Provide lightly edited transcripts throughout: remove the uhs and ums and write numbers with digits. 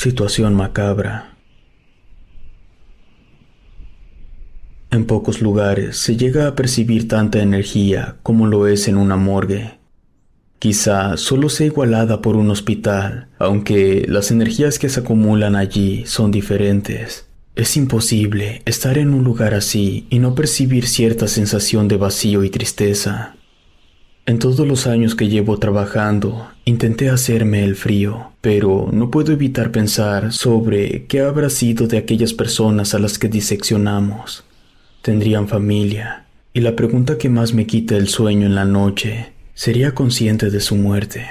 Situación macabra. En pocos lugares se llega a percibir tanta energía como lo es en una morgue. Quizá solo sea igualada por un hospital, aunque las energías que se acumulan allí son diferentes. Es imposible estar en un lugar así y no percibir cierta sensación de vacío y tristeza. En todos los años que llevo trabajando, intenté hacerme el frío, pero no puedo evitar pensar sobre qué habrá sido de aquellas personas a las que diseccionamos. Tendrían familia, y la pregunta que más me quita el sueño en la noche, ¿sería consciente de su muerte?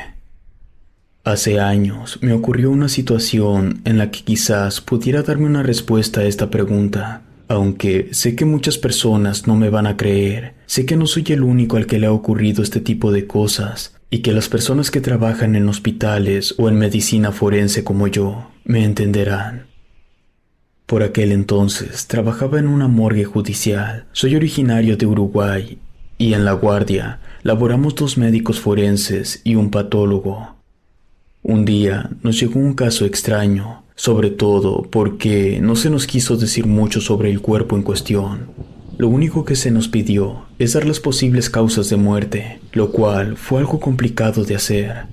Hace años me ocurrió una situación en la que quizás pudiera darme una respuesta a esta pregunta. Aunque sé que muchas personas no me van a creer, sé que no soy el único al que le ha ocurrido este tipo de cosas y que las personas que trabajan en hospitales o en medicina forense como yo me entenderán. Por aquel entonces trabajaba en una morgue judicial. Soy originario de Uruguay y en La Guardia laboramos 2 médicos forenses y un patólogo. Un día nos llegó un caso extraño, sobre todo porque no se nos quiso decir mucho sobre el cuerpo en cuestión. Lo único que se nos pidió es dar las posibles causas de muerte, lo cual fue algo complicado de hacer.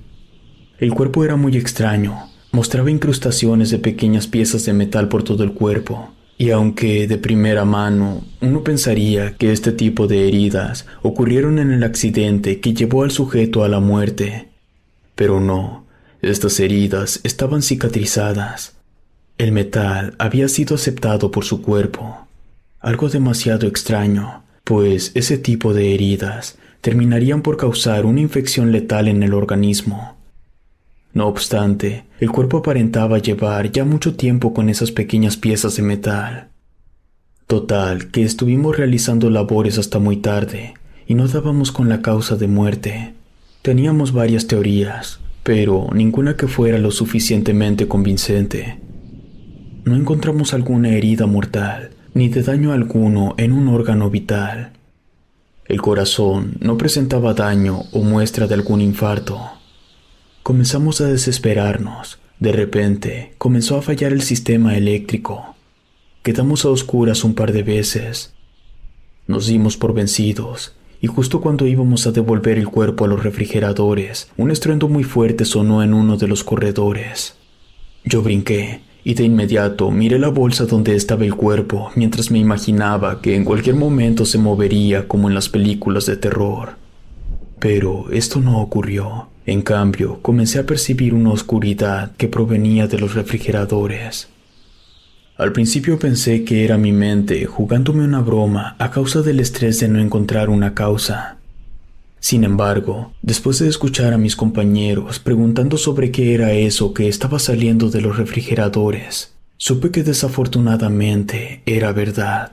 El cuerpo era muy extraño, mostraba incrustaciones de pequeñas piezas de metal por todo el cuerpo, y aunque de primera mano uno pensaría que este tipo de heridas ocurrieron en el accidente que llevó al sujeto a la muerte, pero no. Estas heridas estaban cicatrizadas. El metal había sido aceptado por su cuerpo. Algo demasiado extraño, pues ese tipo de heridas terminarían por causar una infección letal en el organismo. No obstante, el cuerpo aparentaba llevar ya mucho tiempo con esas pequeñas piezas de metal. Total, que estuvimos realizando labores hasta muy tarde y no dábamos con la causa de muerte. Teníamos varias teorías, pero ninguna que fuera lo suficientemente convincente. No encontramos alguna herida mortal, ni de daño alguno en un órgano vital. El corazón no presentaba daño o muestra de algún infarto. Comenzamos a desesperarnos. De repente, comenzó a fallar el sistema eléctrico. Quedamos a oscuras un par de veces. Nos dimos por vencidos. Y justo cuando íbamos a devolver el cuerpo a los refrigeradores, un estruendo muy fuerte sonó en uno de los corredores. Yo brinqué y de inmediato miré la bolsa donde estaba el cuerpo mientras me imaginaba que en cualquier momento se movería como en las películas de terror. Pero esto no ocurrió. En cambio, comencé a percibir una oscuridad que provenía de los refrigeradores. Al principio pensé que era mi mente jugándome una broma a causa del estrés de no encontrar una causa. Sin embargo, después de escuchar a mis compañeros preguntando sobre qué era eso que estaba saliendo de los refrigeradores, supe que desafortunadamente era verdad.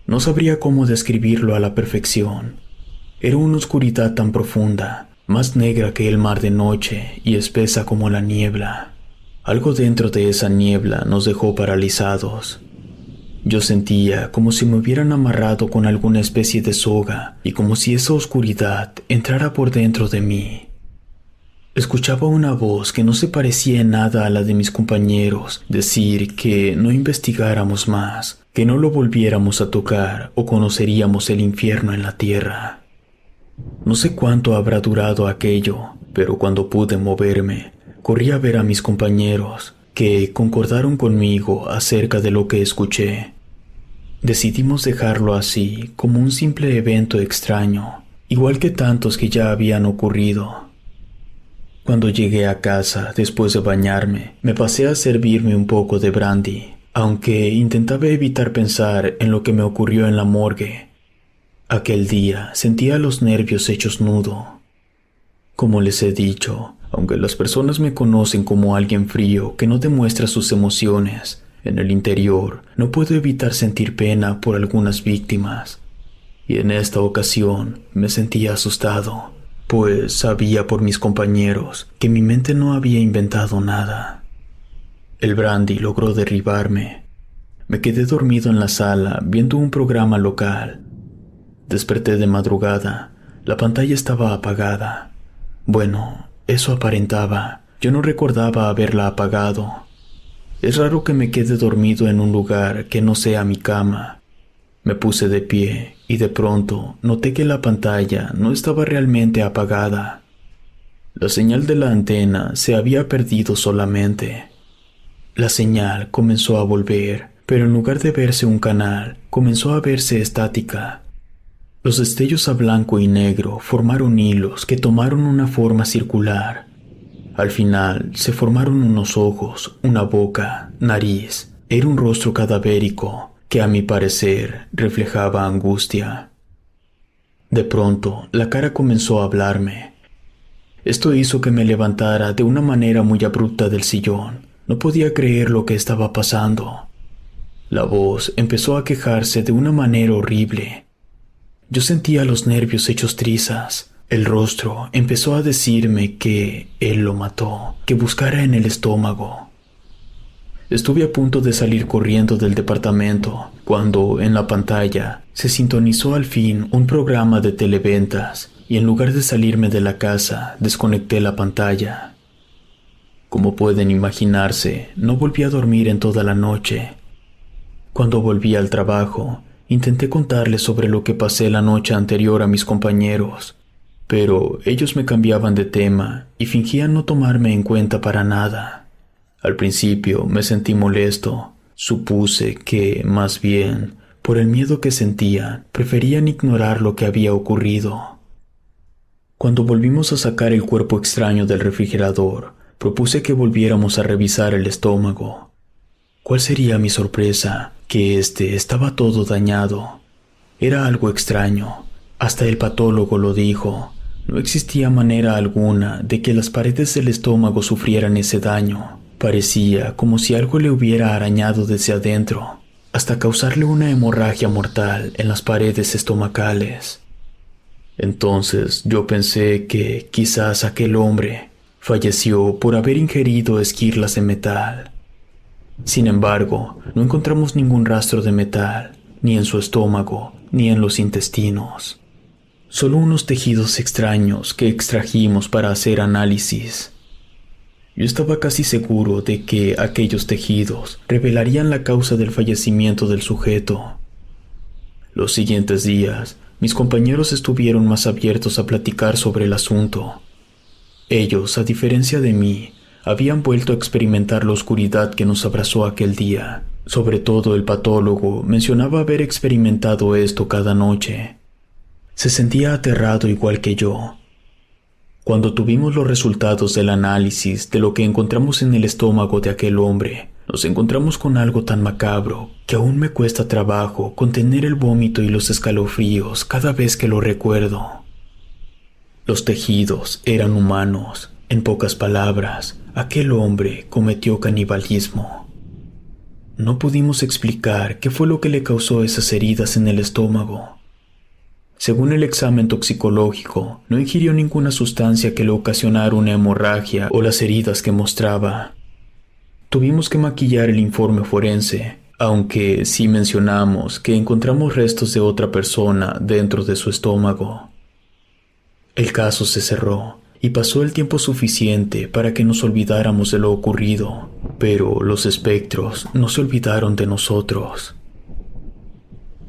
No sabría cómo describirlo a la perfección. Era una oscuridad tan profunda, más negra que el mar de noche y espesa como la niebla. Algo dentro de esa niebla nos dejó paralizados. Yo sentía como si me hubieran amarrado con alguna especie de soga y como si esa oscuridad entrara por dentro de mí. Escuchaba una voz que no se parecía en nada a la de mis compañeros decir que no investigáramos más, que no lo volviéramos a tocar o conoceríamos el infierno en la tierra. No sé cuánto habrá durado aquello, pero cuando pude moverme, corrí a ver a mis compañeros, que concordaron conmigo acerca de lo que escuché. Decidimos dejarlo así, como un simple evento extraño, igual que tantos que ya habían ocurrido. Cuando llegué a casa, después de bañarme, me pasé a servirme un poco de brandy, aunque intentaba evitar pensar en lo que me ocurrió en la morgue. Aquel día sentía los nervios hechos nudo. Como les he dicho, aunque las personas me conocen como alguien frío que no demuestra sus emociones, en el interior no puedo evitar sentir pena por algunas víctimas. Y en esta ocasión me sentía asustado, pues sabía por mis compañeros que mi mente no había inventado nada. El brandy logró derribarme. Me quedé dormido en la sala viendo un programa local. Desperté de madrugada. La pantalla estaba apagada. Bueno, eso aparentaba. Yo no recordaba haberla apagado. Es raro que me quede dormido en un lugar que no sea mi cama. Me puse de pie y de pronto noté que la pantalla no estaba realmente apagada. La señal de la antena se había perdido solamente. La señal comenzó a volver, pero en lugar de verse un canal, comenzó a verse estática. Los destellos a blanco y negro formaron hilos que tomaron una forma circular. Al final se formaron unos ojos, una boca, nariz. Era un rostro cadavérico que a mi parecer reflejaba angustia. De pronto, la cara comenzó a hablarme. Esto hizo que me levantara de una manera muy abrupta del sillón. No podía creer lo que estaba pasando. La voz empezó a quejarse de una manera horrible. Yo sentía los nervios hechos trizas. El rostro empezó a decirme que él lo mató, que buscara en el estómago. Estuve a punto de salir corriendo del departamento cuando en la pantalla se sintonizó al fin un programa de televentas y en lugar de salirme de la casa desconecté la pantalla. Como pueden imaginarse, no volví a dormir en toda la noche. Cuando volví al trabajo, intenté contarles sobre lo que pasé la noche anterior a mis compañeros, pero ellos me cambiaban de tema y fingían no tomarme en cuenta para nada. Al principio me sentí molesto. Supuse que, más bien, por el miedo que sentían, preferían ignorar lo que había ocurrido. Cuando volvimos a sacar el cuerpo extraño del refrigerador, propuse que volviéramos a revisar el estómago. ¿Cuál sería mi sorpresa? Que estaba todo dañado. Era algo extraño. Hasta el patólogo lo dijo. No existía manera alguna de que las paredes del estómago sufrieran ese daño. Parecía como si algo le hubiera arañado desde adentro, hasta causarle una hemorragia mortal en las paredes estomacales. Entonces yo pensé que quizás aquel hombre falleció por haber ingerido esquirlas de metal. Sin embargo, no encontramos ningún rastro de metal, ni en su estómago, ni en los intestinos. Solo unos tejidos extraños que extrajimos para hacer análisis. Yo estaba casi seguro de que aquellos tejidos revelarían la causa del fallecimiento del sujeto. Los siguientes días, mis compañeros estuvieron más abiertos a platicar sobre el asunto. Ellos, a diferencia de mí, habían vuelto a experimentar la oscuridad que nos abrazó aquel día. Sobre todo el patólogo mencionaba haber experimentado esto cada noche. Se sentía aterrado igual que yo. Cuando tuvimos los resultados del análisis de lo que encontramos en el estómago de aquel hombre, nos encontramos con algo tan macabro que aún me cuesta trabajo contener el vómito y los escalofríos cada vez que lo recuerdo. Los tejidos eran humanos. En pocas palabras, aquel hombre cometió canibalismo. No pudimos explicar qué fue lo que le causó esas heridas en el estómago. Según el examen toxicológico, no ingirió ninguna sustancia que le ocasionara una hemorragia o las heridas que mostraba. Tuvimos que maquillar el informe forense, aunque sí mencionamos que encontramos restos de otra persona dentro de su estómago. El caso se cerró y pasó el tiempo suficiente para que nos olvidáramos de lo ocurrido, pero los espectros no se olvidaron de nosotros.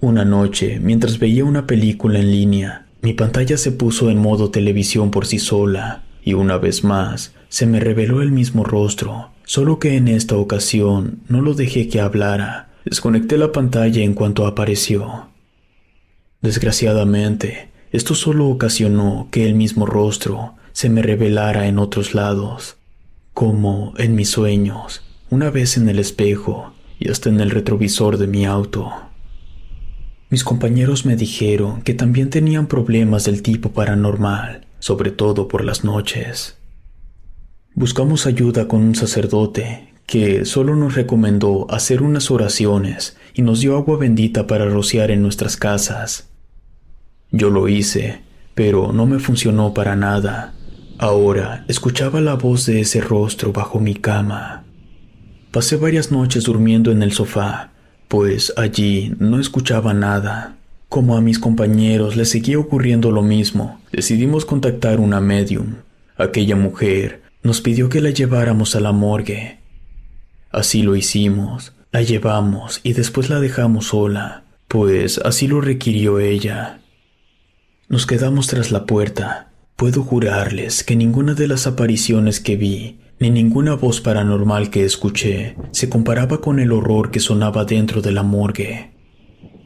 Una noche, mientras veía una película en línea, mi pantalla se puso en modo televisión por sí sola, y una vez más se me reveló el mismo rostro, solo que en esta ocasión no lo dejé que hablara. Desconecté la pantalla en cuanto apareció. Desgraciadamente, esto solo ocasionó que el mismo rostro se me revelara en otros lados, como en mis sueños, una vez en el espejo y hasta en el retrovisor de mi auto. Mis compañeros me dijeron que también tenían problemas del tipo paranormal, sobre todo por las noches. Buscamos ayuda con un sacerdote que solo nos recomendó hacer unas oraciones y nos dio agua bendita para rociar en nuestras casas. Yo lo hice, pero no me funcionó para nada. Ahora escuchaba la voz de ese rostro bajo mi cama. Pasé varias noches durmiendo en el sofá, pues allí no escuchaba nada. Como a mis compañeros les seguía ocurriendo lo mismo, decidimos contactar una médium. Aquella mujer nos pidió que la lleváramos a la morgue. Así lo hicimos. La llevamos y después la dejamos sola, pues así lo requirió ella. Nos quedamos tras la puerta. Puedo jurarles que ninguna de las apariciones que vi, ni ninguna voz paranormal que escuché, se comparaba con el horror que sonaba dentro de la morgue.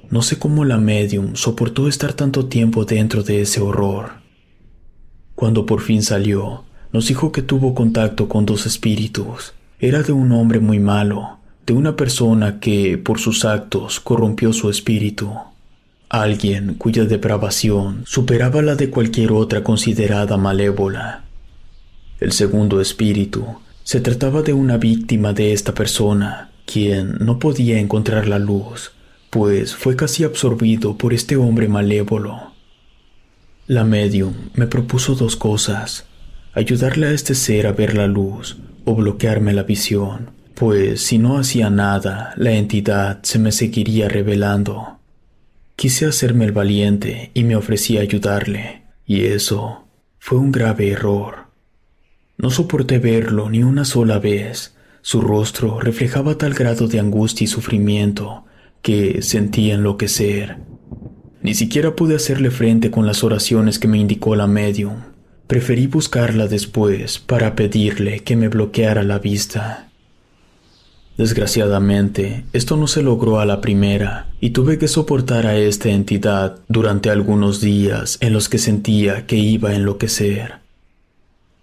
No sé cómo la medium soportó estar tanto tiempo dentro de ese horror. Cuando por fin salió, nos dijo que tuvo contacto con 2 espíritus. Era de un hombre muy malo, de una persona que, por sus actos, corrompió su espíritu. Alguien cuya depravación superaba la de cualquier otra considerada malévola. El segundo espíritu se trataba de una víctima de esta persona, quien no podía encontrar la luz, pues fue casi absorbido por este hombre malévolo. La medium me propuso 2 cosas: ayudarle a este ser a ver la luz o bloquearme la visión, pues si no hacía nada, la entidad se me seguiría revelando. Quise hacerme el valiente y me ofrecí a ayudarle, y eso fue un grave error. No soporté verlo ni una sola vez. Su rostro reflejaba tal grado de angustia y sufrimiento que sentí enloquecer. Ni siquiera pude hacerle frente con las oraciones que me indicó la medium. Preferí buscarla después para pedirle que me bloqueara la vista. Desgraciadamente, esto no se logró a la primera y tuve que soportar a esta entidad durante algunos días en los que sentía que iba a enloquecer.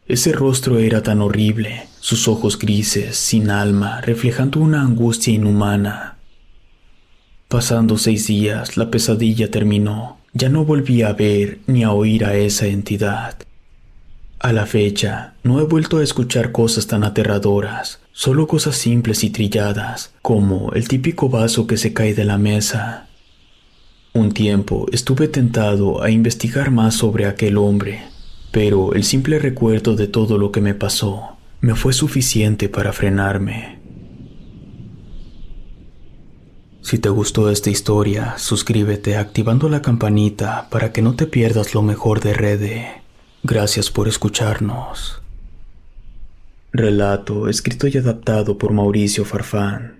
Ese rostro era tan horrible, sus ojos grises, sin alma, reflejando una angustia inhumana. Pasando 6 días, la pesadilla terminó. Ya no volví a ver ni a oír a esa entidad. A la fecha, no he vuelto a escuchar cosas tan aterradoras, solo cosas simples y trilladas, como el típico vaso que se cae de la mesa. Un tiempo estuve tentado a investigar más sobre aquel hombre, pero el simple recuerdo de todo lo que me pasó me fue suficiente para frenarme. Si te gustó esta historia, suscríbete activando la campanita para que no te pierdas lo mejor de Rede. Gracias por escucharnos. Relato escrito y adaptado por Mauricio Farfán.